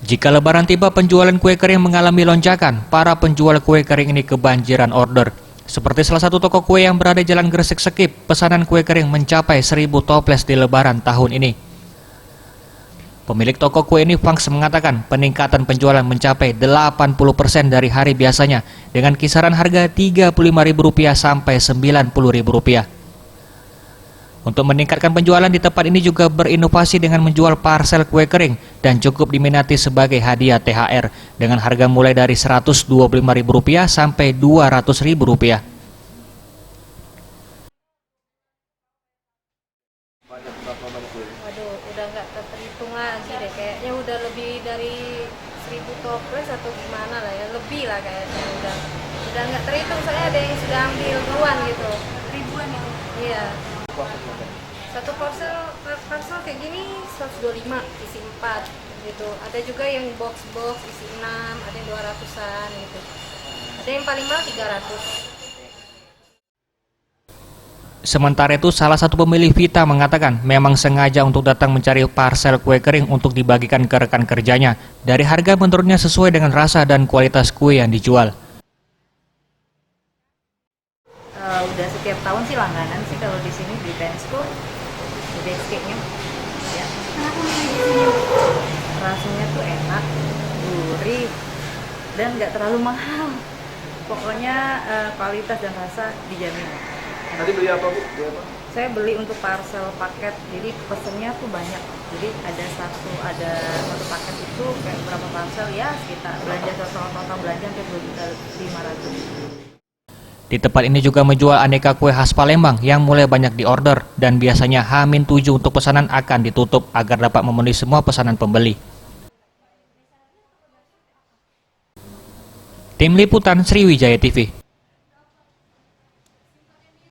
Jika Lebaran tiba, penjualan kue kering mengalami lonjakan. Para penjual kue kering ini kebanjiran order. Seperti salah satu toko kue yang berada di Jalan Gresik Sekip, pesanan kue kering mencapai 1.000 toples di Lebaran tahun ini. Pemilik toko kue ini, Fangs, mengatakan peningkatan penjualan mencapai 80% dari hari biasanya dengan kisaran harga Rp35.000 sampai Rp90.000. Untuk meningkatkan penjualan di tempat ini juga berinovasi dengan menjual parsel kue kering dan cukup diminati sebagai hadiah THR dengan harga mulai dari Rp125.000 sampai Rp200.000. Waduh, udah nggak terhitung lagi deh, kayaknya udah lebih dari 1.000 toples atau gimana lah ya, lebih lah kayaknya udah nggak terhitung, soalnya ada yang sudah ambil duluan gitu. Ribuan ya? Iya. Satu parcel kayak gini 125 isi 4 gitu. Ada juga yang box isi 6, ada yang 200-an gitu. Ada yang paling mahal 300. Sementara itu, salah satu pemilik Vita mengatakan memang sengaja untuk datang mencari parsel kue kering untuk dibagikan ke rekan kerjanya. Dari harga menurutnya sesuai dengan rasa dan kualitas kue yang dijual. Udah setiap tahun sih langganan sih kalau di sini di Pensco, di Beskeknya. Ya. Rasanya tuh enak, gurih, dan nggak terlalu mahal. Pokoknya kualitas dan rasa dijamin. Tadi beli apa, Bu? Saya beli untuk parcel paket, jadi pesennya tuh banyak. Jadi ada satu paket itu kayak berapa parcel ya, sekitar belanja total belanja sampai 2.500.000. Di tempat ini juga menjual aneka kue khas Palembang yang mulai banyak diorder dan biasanya H-7 untuk pesanan akan ditutup agar dapat memenuhi semua pesanan pembeli. Tim Liputan Sriwijaya TV.